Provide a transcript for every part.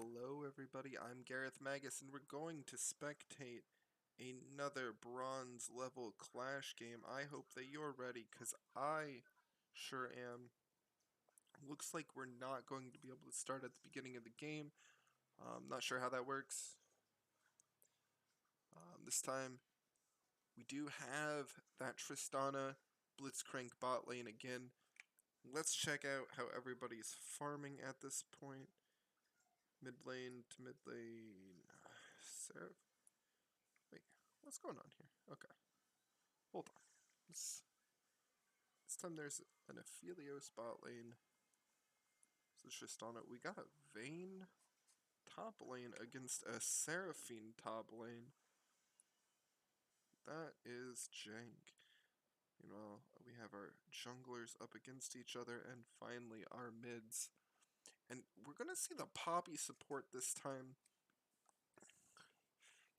Hello everybody, I'm Gareth Magus and we're going to spectate another bronze level Clash game. I hope that you're ready because I sure am. Looks like we're not going to be able to start at the beginning of the game. Not sure how that works. This time we do have that Tristana Blitzcrank bot lane again. Let's check out how everybody's farming at this point. Mid lane to mid lane. Seraph. Wait, what's going on here? Okay, hold on. This time there's an Aphelios bot lane. So it's just on it. We got a Vayne top lane against a Seraphine top lane. That is jank. We have our junglers up against each other, and finally our mids. And we're gonna see the Poppy support this time.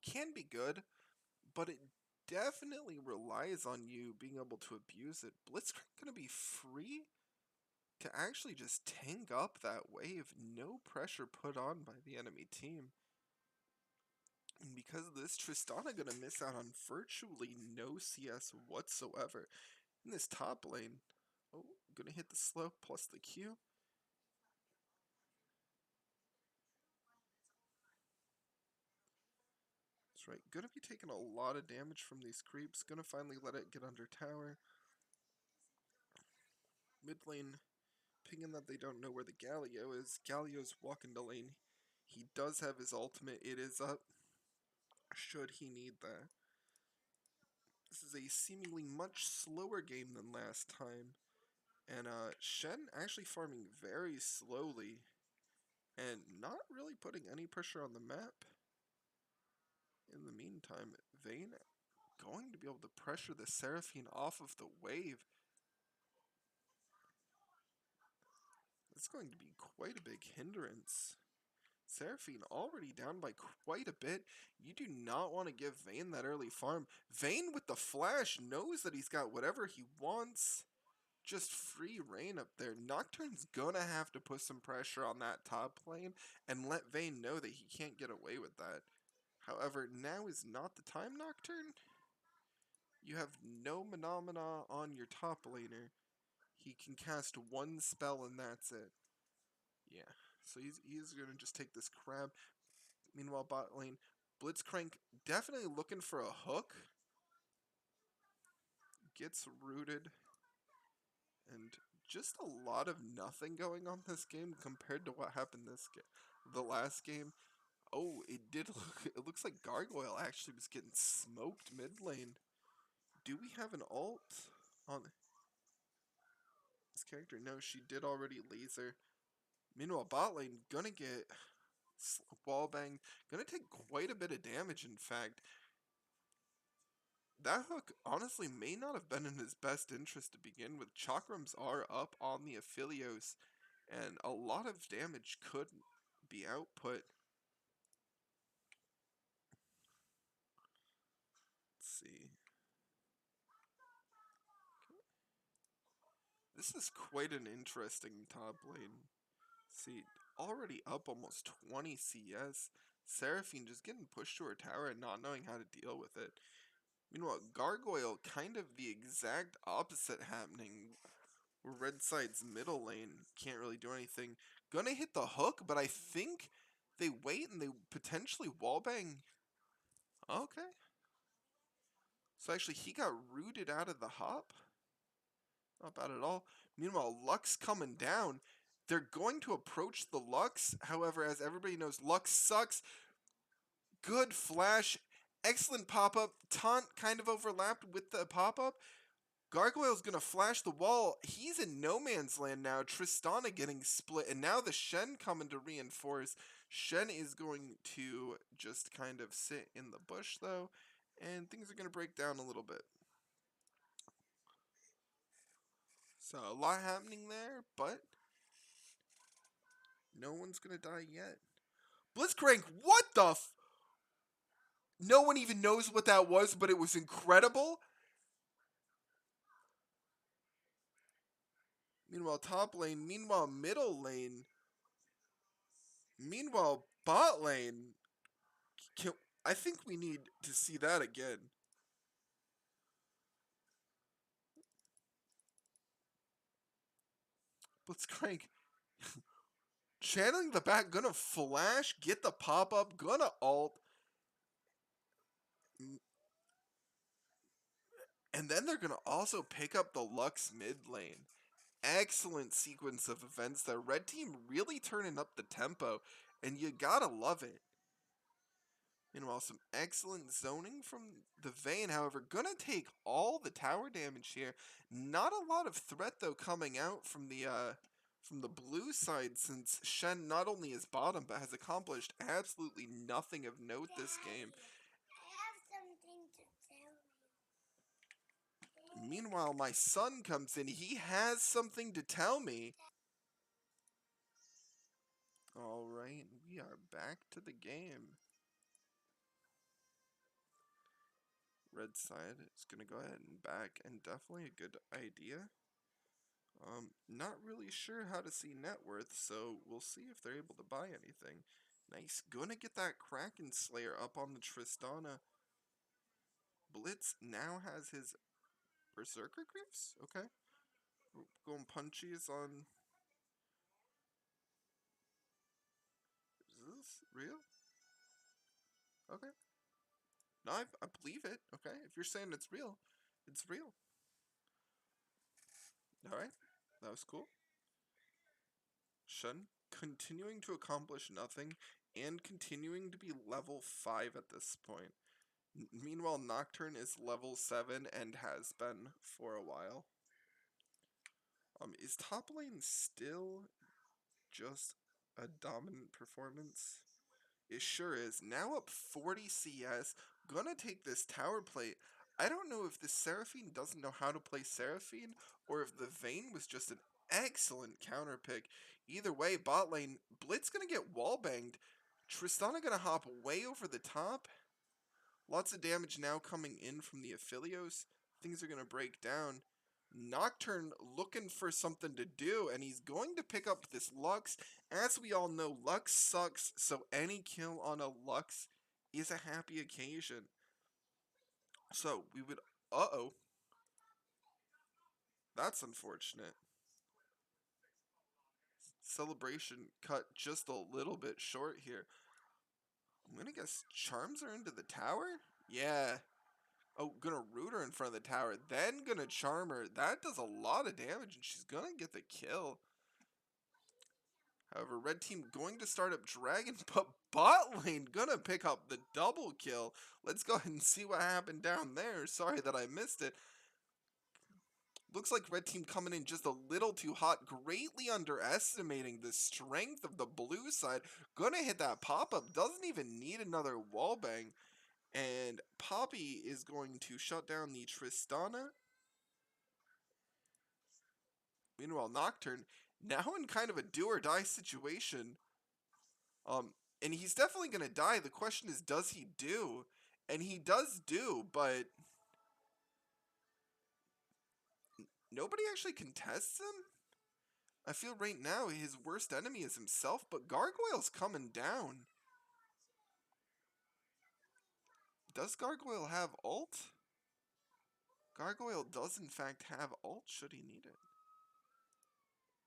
Can be good, but it definitely relies on you being able to abuse it. Blitzcrank gonna be free to actually just tank up that wave, no pressure put on by the enemy team. And because of this, Tristana gonna miss out on virtually no CS whatsoever in this top lane. Oh, gonna hit the slow plus the Q. That's right, gonna be taking a lot of damage from these creeps. Gonna finally let it get under tower. Mid lane pinging that they don't know where the Galio is. Galio's walking the lane. He does have his ultimate. It is up. Should he need that. This is a seemingly much slower game than last time. And Shen actually farming very slowly and not really putting any pressure on the map. In the meantime, Vayne going to be able to pressure the Seraphine off of the wave. That's going to be quite a big hindrance. Seraphine already down by quite a bit. You do not want to give Vayne that early farm. Vayne with the flash knows that he's got whatever he wants. Just free reign up there. Nocturne's gonna have to put some pressure on that top lane and let Vayne know that he can't get away with that. However, now is not the time, Nocturne. You have no Phenomena on your top laner. He can cast one spell and that's it. Yeah, so he's gonna just take this crab. Meanwhile, bot lane, Blitzcrank definitely looking for a hook. Gets rooted. And just a lot of nothing going on this game compared to what happened the last game. Oh, it looks like Gargoyle actually was getting smoked mid lane. Do we have an ult on this character? No, she did already laser. Meanwhile, bot lane gonna get wall banged. Gonna take quite a bit of damage, in fact. That hook honestly may not have been in his best interest to begin with. Chakrams are up on the Aphelios, and a lot of damage could be output. Let's see. This is quite an interesting top lane. See, already up almost 20 CS. Seraphine just getting pushed to her tower and not knowing how to deal with it. Meanwhile, Gargoyle, kind of the exact opposite happening. Where Red Side's middle lane can't really do anything. Gonna hit the hook, but I think they wait and they potentially wallbang. Okay. So actually, he got rooted out of the hop. Not bad at all. Meanwhile, Lux coming down. They're going to approach the Lux. However, as everybody knows, Lux sucks. Good flash. Excellent pop-up. Taunt kind of overlapped with the pop-up. Gargoyle's gonna flash the wall. He's in no man's land now. Tristana getting split. And now the Shen coming to reinforce. Shen is going to just kind of sit in the bush, though. And things are going to break down a little bit. So, a lot happening there, but no one's going to die yet. Blitzcrank, what the No one even knows what that was, but it was incredible. Meanwhile, top lane. Meanwhile, middle lane. Meanwhile, bot lane, can, I think we need to see that again. Blitzcrank channeling the back, gonna flash, get the pop up, gonna ult, and then they're gonna also pick up the Lux mid lane. Excellent sequence of events there. Red team really turning up the tempo, and you gotta love it. Meanwhile, some excellent zoning from the Vayne, however, gonna take all the tower damage here. Not a lot of threat though coming out from the blue side, since Shen not only is bottom but has accomplished absolutely nothing of note this game. Meanwhile, my son comes in. He has something to tell me. Alright, we are back to the game. Red side is going to go ahead and back, and definitely a good idea. Not really sure how to see net worth, so we'll see if they're able to buy anything. Nice. Gonna get that Kraken Slayer up on the Tristana. Blitz now has his Berserker Griffs? Okay. We're going punchies on... Is this real? Okay. No, I believe it. Okay. If you're saying it's real, it's real. Alright. That was cool. Shen continuing to accomplish nothing and continuing to be level 5 at this point. Meanwhile, Nocturne is level 7 and has been for a while. Is top lane still just a dominant performance? It sure is. Now up 40 CS, gonna take this tower plate. I don't know if the Seraphine doesn't know how to play Seraphine, or if the Vayne was just an excellent counter pick. Either way, bot lane, Blitz gonna get wallbanged. Tristana gonna hop way over the top. Lots of damage now coming in from the Aphelios. Things are gonna break down. Nocturne looking for something to do, and he's going to pick up this Lux. As we all know, Lux sucks, so any kill on a Lux is a happy occasion. So, we would... Uh-oh. That's unfortunate. Celebration cut just a little bit short here. I'm gonna guess Charms are into the tower? Yeah. Oh, gonna root her in front of the tower, then gonna charm her. That does a lot of damage, and she's gonna get the kill. However, red team going to start up Dragon, but bot lane gonna pick up the double kill. Let's go ahead and see what happened down there. Sorry that I missed it. Looks like red team coming in just a little too hot, greatly underestimating the strength of the blue side. Gonna hit that pop-up, doesn't even need another wallbang. And Poppy is going to shut down the Tristana. Meanwhile, Nocturne, now in kind of a do-or-die situation. And he's definitely going to die. The question is, does he do? And he does do, but... nobody actually contests him? I feel right now his worst enemy is himself, but Gargoyle's coming down. Does Gargoyle have ult? Gargoyle does in fact have ult, should he need it.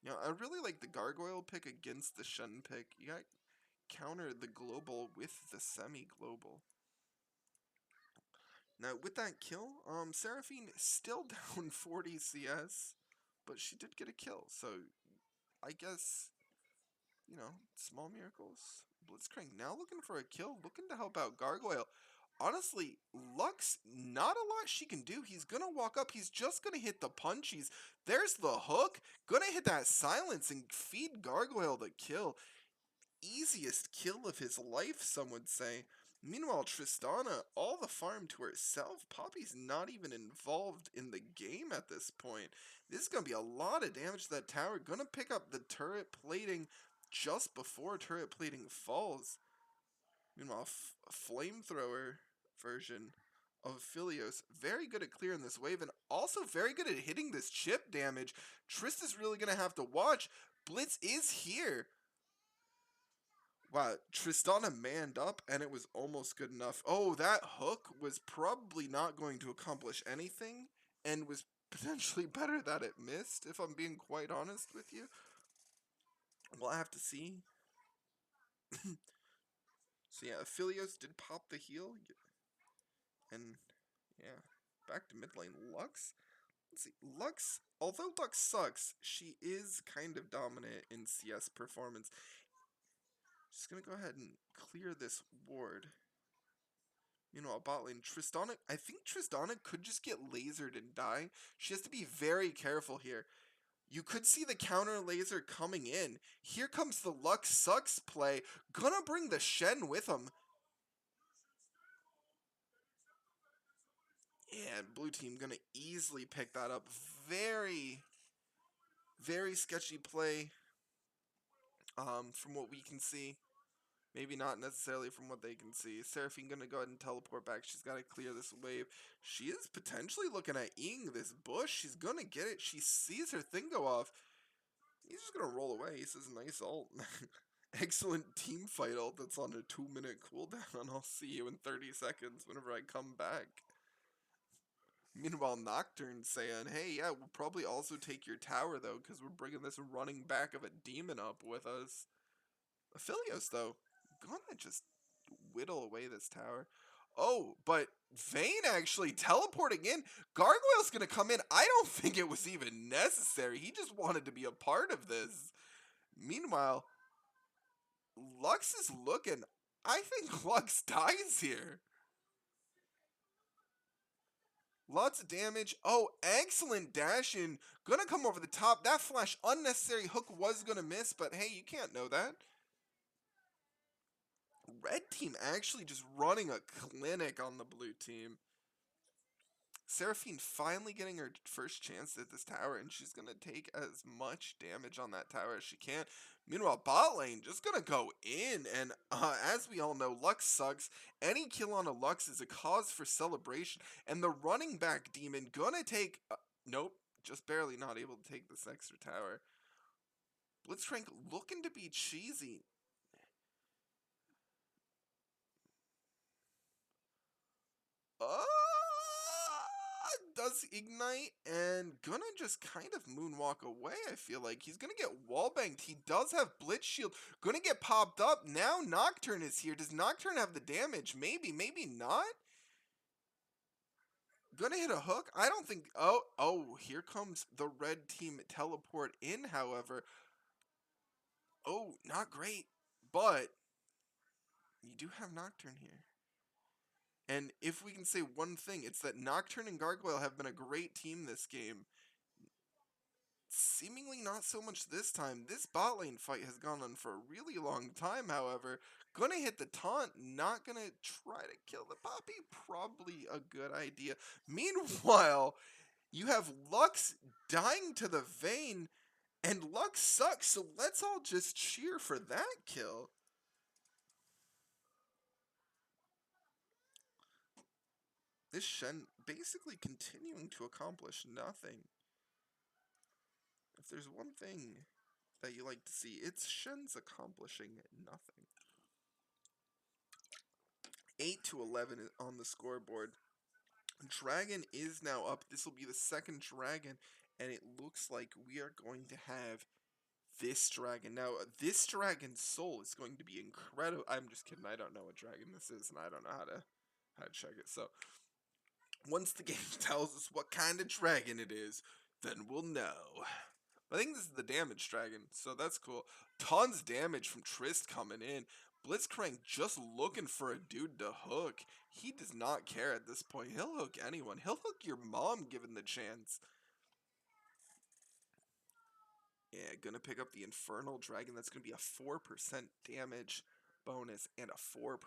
You know, I really like the Gargoyle pick against the Shen pick. You got counter the global with the semi-global. Now, with that kill, Seraphine still down 40 CS, but she did get a kill, so I guess, you know, small miracles. Blitzcrank now looking for a kill, looking to help out Gargoyle. Honestly, Lux, not a lot she can do. He's gonna walk up, he's just gonna hit the punchies. There's the hook, gonna hit that silence and feed Gargoyle the kill. Easiest kill of his life, some would say. Meanwhile, Tristana, all the farm to herself. Poppy's not even involved in the game at this point. This is going to be a lot of damage to that tower. Going to pick up the turret plating just before turret plating falls. Meanwhile, flamethrower version of Philios, very good at clearing this wave, and also very good at hitting this chip damage. Trista's really going to have to watch. Blitz is here. Wow, Tristana manned up, and it was almost good enough. Oh, that hook was probably not going to accomplish anything, and was potentially better that it missed, if I'm being quite honest with you. We'll have to see. So yeah, Aphelios did pop the heal, and yeah, back to mid lane. Lux? Let's see, Lux, although Lux sucks, she is kind of dominant in CS performance. Just gonna go ahead and clear this ward. Meanwhile, bot lane, Tristana, I think Tristana could just get lasered and die. She has to be very careful here. You could see the counter laser coming in. Here comes the Lux Sucks play. Gonna bring the Shen with him. And blue team gonna easily pick that up. Very, very sketchy play from what we can see. Maybe not necessarily from what they can see. Seraphine gonna go ahead and teleport back. She's got to clear this wave. She is potentially looking at Ying this bush. She's gonna get it. She sees her thing go off. He's just gonna roll away. He says, nice ult. Excellent team fight ult that's on a 2-minute cooldown. I'll see you in 30 seconds whenever I come back. Meanwhile, Nocturne saying, hey, yeah, we'll probably also take your tower, though, because we're bringing this running back of a demon up with us. Aphelios, though, gonna just whittle away this tower. Oh, but Vayne actually teleporting in. Gargoyle's gonna come in. I don't think it was even necessary. He just wanted to be a part of this. Meanwhile, Lux is looking. I think Lux dies here. Lots of damage. Oh, excellent dash in. Gonna come over the top. That flash unnecessary hook was gonna miss, but hey, you can't know that. Red team actually just running a clinic on the blue team. Seraphine finally getting her first chance at this tower, and she's going to take as much damage on that tower as she can. Meanwhile, bot lane just going to go in, and as we all know, Lux sucks. Any kill on a Lux is a cause for celebration, and the running back demon going to take... nope, just barely not able to take this extra tower. Blitzcrank looking to be cheesy. Does ignite and gonna just kind of moonwalk away. I feel like he's gonna get wallbanged. He does have blitz shield, gonna get popped up. Now Nocturne is here. Does Nocturne have the damage? Maybe, maybe not. Gonna hit a hook. I don't think. Oh, here comes the red team teleport in. However, oh, not great, but you do have Nocturne here. And if we can say one thing, it's that Nocturne and Gargoyle have been a great team this game. Seemingly not so much this time. This bot lane fight has gone on for a really long time, however. Gonna hit the taunt, not gonna try to kill the Poppy. Probably a good idea. Meanwhile, you have Lux dying to the Vayne, and Lux sucks, so let's all just cheer for that kill. This Shen basically continuing to accomplish nothing. If there's one thing that you like to see, it's Shen's accomplishing nothing. 8-11 on the scoreboard. Dragon is now up. This will be the second dragon, and it looks like we are going to have this dragon. Now, this dragon's soul is going to be incredible. I'm just kidding. I don't know what dragon this is, and I don't know how to check it. So, once the game tells us what kind of dragon it is, then we'll know. I think this is the damage dragon, so that's cool. Tons damage from Trist coming in. Blitzcrank just looking for a dude to hook. He does not care at this point. He'll hook anyone. He'll hook your mom given the chance. Yeah, gonna pick up the Infernal Dragon. That's gonna be a 4% damage bonus and a 4%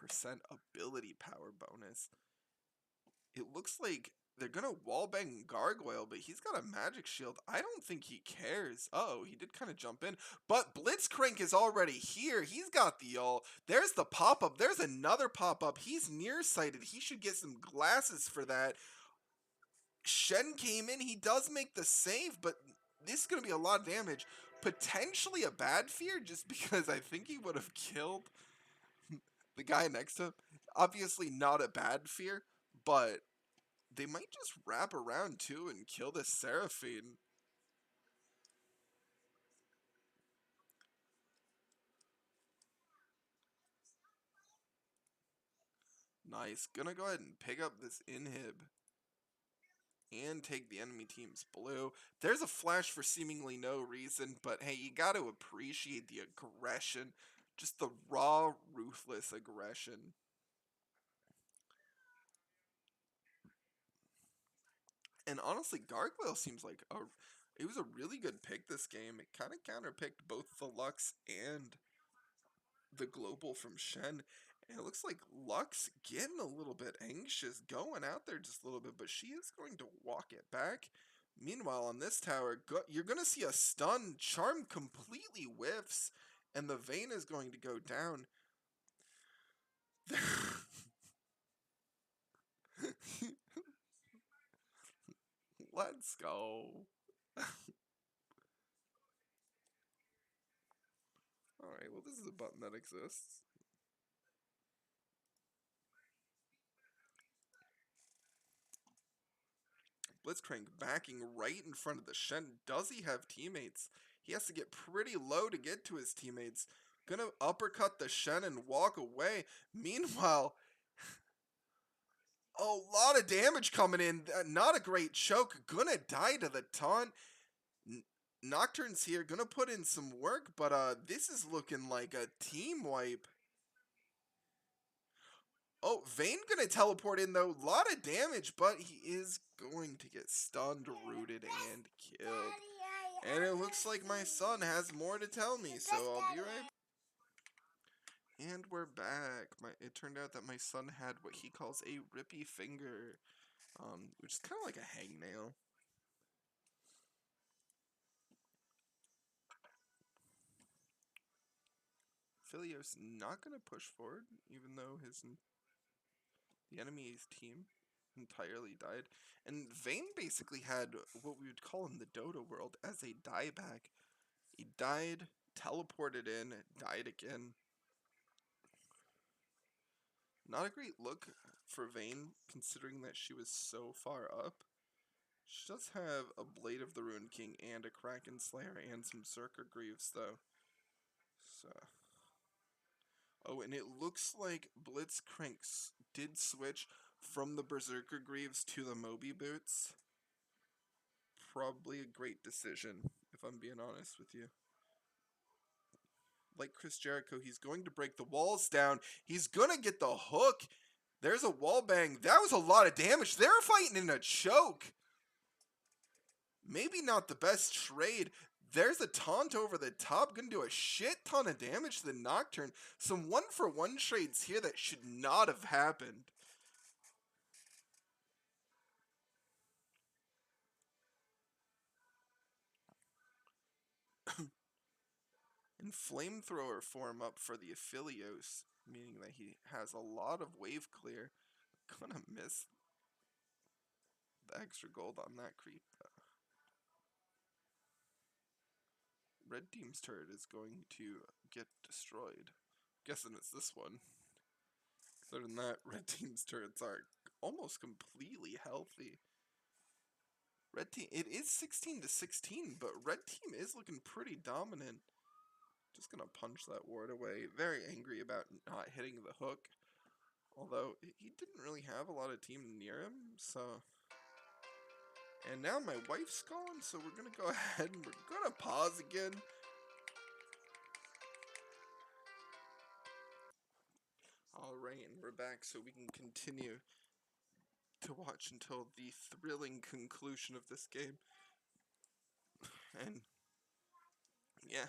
ability power bonus. It looks like they're gonna wallbang Gargoyle, but he's got a magic shield. I don't think he cares. Uh-oh, he did kind of jump in. But Blitzcrank is already here. He's got the ult. There's the pop-up. There's another pop-up. He's nearsighted. He should get some glasses for that. Shen came in. He does make the save, but this is going to be a lot of damage. Potentially a bad fear, just because I think he would have killed The guy next to him, obviously not a bad fear, but they might just wrap around too and kill this Seraphine. Nice. Gonna go ahead and pick up this inhib and take the enemy team's blue. There's a flash for seemingly no reason, but hey, you gotta appreciate the aggression. Just the raw, ruthless aggression. And honestly, Gargoyle seems like it was a really good pick this game. It kind of counterpicked both the Lux and the global from Shen. And it looks like Lux getting a little bit anxious, going out there just a little bit, but she is going to walk it back. Meanwhile, on this tower, you're going to see a stun. Charm completely whiffs, and the Vayne is going to go down. Let's go. Alright, well, this is a button that exists. Blitzcrank backing right in front of the Shen. Does he have teammates? He has to get pretty low to get to his teammates. Gonna uppercut the Shen and walk away. Meanwhile, a lot of damage coming in. Not a great choke. Gonna die to the taunt. Nocturne's here. Gonna put in some work, but this is looking like a team wipe. Oh, Vayne gonna teleport in though. Lot of damage, but he is going to get stunned, rooted, and killed. And it looks like my son has more to tell me, so I'll be right back. And we're back. It turned out that my son had what he calls a rippy finger, which is kind of like a hangnail. Philios not going to push forward, even though the enemy's team entirely died. And Vayne basically had what we would call in the Dota world as a dieback. He died, teleported in, died again. Not a great look for Vayne, considering that she was so far up. She does have a Blade of the Ruined King and a Kraken Slayer and some Zerker Greaves, though. So. Oh, and it looks like Blitzcrank did switch from the Berserker Greaves to the Moby Boots. Probably a great decision, if I'm being honest with you. Like Chris Jericho, he's going to break the walls down. He's going to get the hook. There's a wall bang. That was a lot of damage. They're fighting in a choke. Maybe not the best trade. There's a taunt over the top. Gonna do a shit ton of damage to the Nocturne. Some 1-for-1 trades here that should not have happened. And Flamethrower form up for the Aphelios, meaning that he has a lot of wave clear. Gonna miss the extra gold on that creep. Red team's turret is going to get destroyed. Guessing it's this one. Other than that, red team's turrets are almost completely healthy. Red team, it is 16-16, but red team is looking pretty dominant. Just gonna punch that ward away. Very angry about not hitting the hook. Although, he didn't really have a lot of team near him, so... And now my wife's gone, so we're gonna go ahead and we're gonna pause again. Alright, and we're back so we can continue to watch until the thrilling conclusion of this game. And yeah,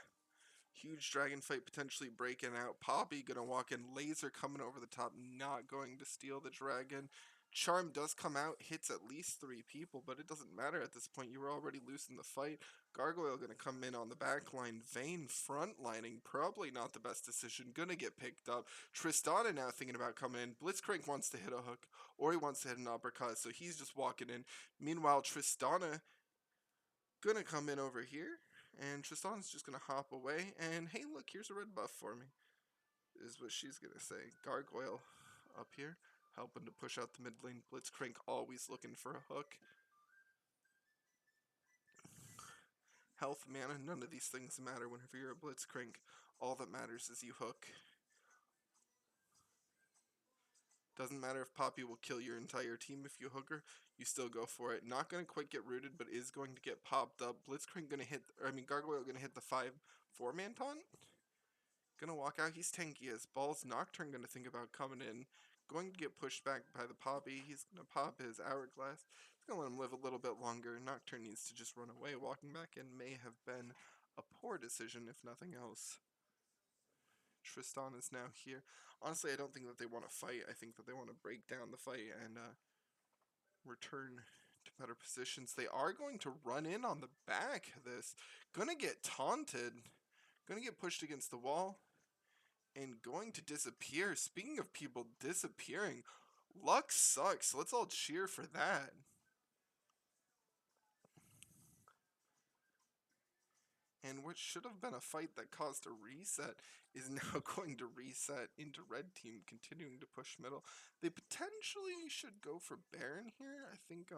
huge dragon fight potentially breaking out. Poppy gonna walk in, laser coming over the top, not going to steal the dragon. Charm does come out, hits at least 3 people, but it doesn't matter at this point. You were already losing the fight. Gargoyle gonna come in on the back line. Vayne frontlining, probably not the best decision. Gonna get picked up. Tristana now thinking about coming in. Blitzcrank wants to hit a hook, or he wants to hit an uppercut, so he's just walking in. Meanwhile, Tristana gonna come in over here, and Tristana's just gonna hop away. And hey, look, here's a red buff for me. is what she's gonna say. Gargoyle up here, helping to push out the mid lane. Blitzcrank always looking for a hook. Health, mana, none of these things matter whenever you're a Blitzcrank. All that matters is you hook. Doesn't matter if Poppy will kill your entire team if you hook her, you still go for it. Not going to quite get rooted, but is going to get popped up. Blitzcrank going to hit, Gargoyle going to hit the 5/4-man taunt. Gonna walk out, he's tanky as balls. Nocturne gonna think about coming in. Going to get pushed back by the Poppy. He's gonna pop his Hourglass. He's gonna let him live a little bit longer. Nocturne needs to just run away. Walking back in may have been a poor decision, if nothing else. Tristan is now here. Honestly, I don't think that they want to fight. I think that they want to break down the fight and return to better positions. They are going to run in on the back of this. Gonna get taunted. Gonna get pushed against the wall. And going to disappear. Speaking of people disappearing, luck sucks. Let's all cheer for that. And what should have been a fight that caused a reset is now going to reset into red team, continuing to push middle. They potentially should go for Baron here. I think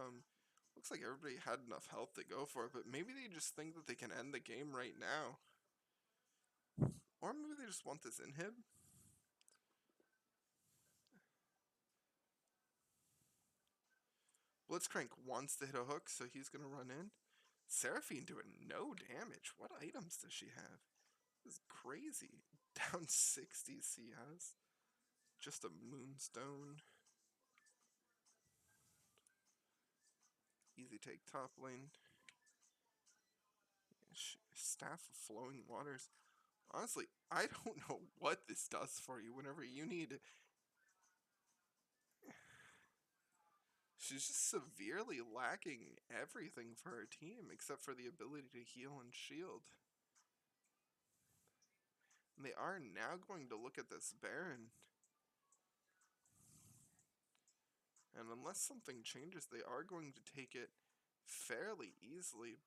looks like everybody had enough health to go for it, but maybe they just think that they can end the game right now. Or maybe they just want this inhib. Blitzcrank wants to hit a hook, so he's going to run in. Seraphine doing no damage. What items does she have? This is crazy. Down 60 CS. Just a Moonstone. Easy take top lane. Staff of Flowing Waters. Honestly, I don't know what this does for you whenever you need. She's just severely lacking everything for her team except for the ability to heal and shield. And they are now going to look at this Baron. And unless something changes, they are going to take it fairly easily.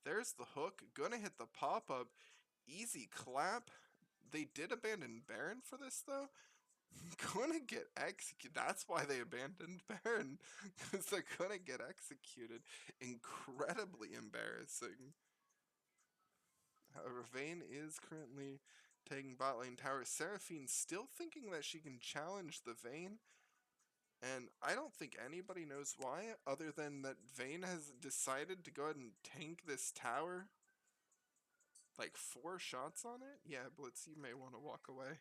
There's the hook. Gonna hit the pop-up. Easy clap. They did abandon Baron for this, though. Gonna get executed. That's why they abandoned Baron. Because they're gonna get executed. Incredibly embarrassing. However, Vayne is currently taking bot lane tower. Seraphine still thinking that she can challenge the Vayne. And I don't think anybody knows why, other than that Vayne has decided to go ahead and tank this tower. Like 4 shots on it? Yeah, Blitz, you may want to walk away.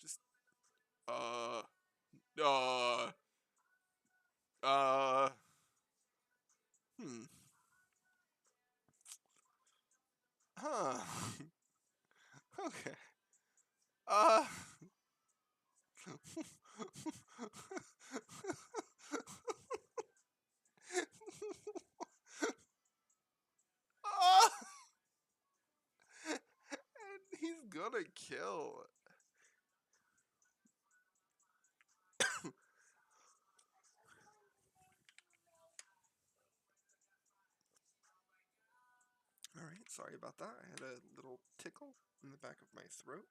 Just, uh, hmm. Huh. Okay. Uh. And he's gonna kill. Alright, sorry about that. I had a little tickle in the back of my throat.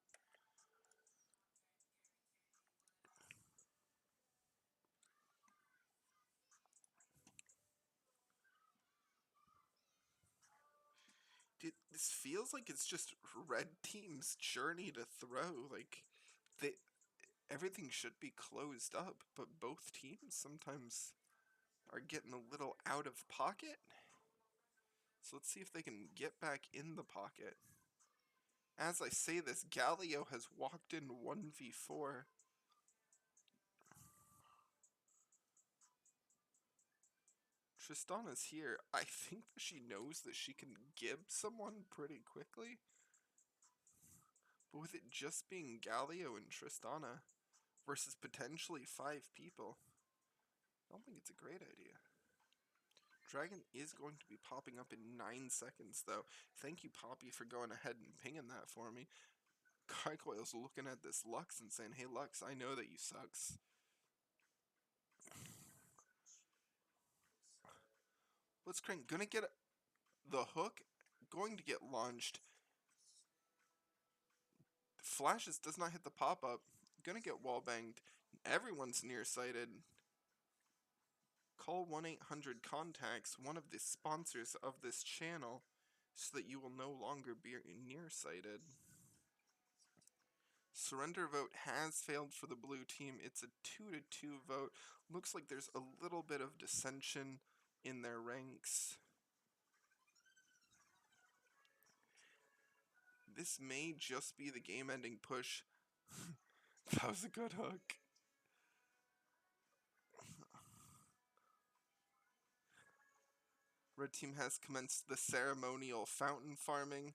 This feels like it's just red team's journey to throw. Like, everything should be closed up, but both teams sometimes are getting a little out of pocket. So let's see if they can get back in the pocket. As I say this, Galio has walked in 1v4. Tristana's here. I think that she knows that she can gib someone pretty quickly. But with it just being Galio and Tristana versus potentially 5 people, I don't think it's a great idea. Dragon is going to be popping up in 9 seconds, though. Thank you, Poppy, for going ahead and pinging that for me. Gargoyle's looking at this Lux and saying, hey, Lux, I know that you sucks. Blitzcrank gonna get the hook, going to get launched. Flashes does not hit the pop-up. Gonna get wall banged. Everyone's nearsighted. Call 1-800-CONTACTS, one of the sponsors of this channel, so that you will no longer be nearsighted. Surrender vote has failed for the blue team. It's a 2-2 vote. Looks like there's a little bit of dissension in their ranks. This may just be the game-ending push. That was a good hook. Red team has commenced the ceremonial fountain farming.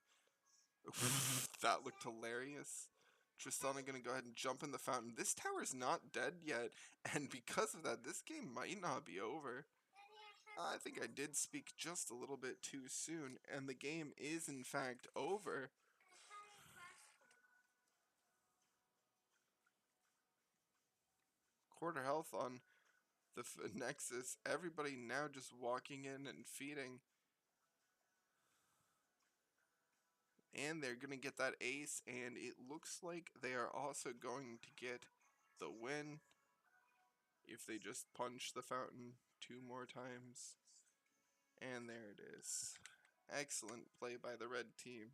That looked hilarious. Tristana gonna go ahead and jump in the fountain. This tower's not dead yet, and because of that, this game might not be over. I think I did speak just a little bit too soon, and the game is in fact over. Quarter health on the Nexus. Everybody now just walking in and feeding. And they're going to get that ace, and it looks like they are also going to get the win if they just punch the fountain 2 more times. And there it is. Excellent play by the red team.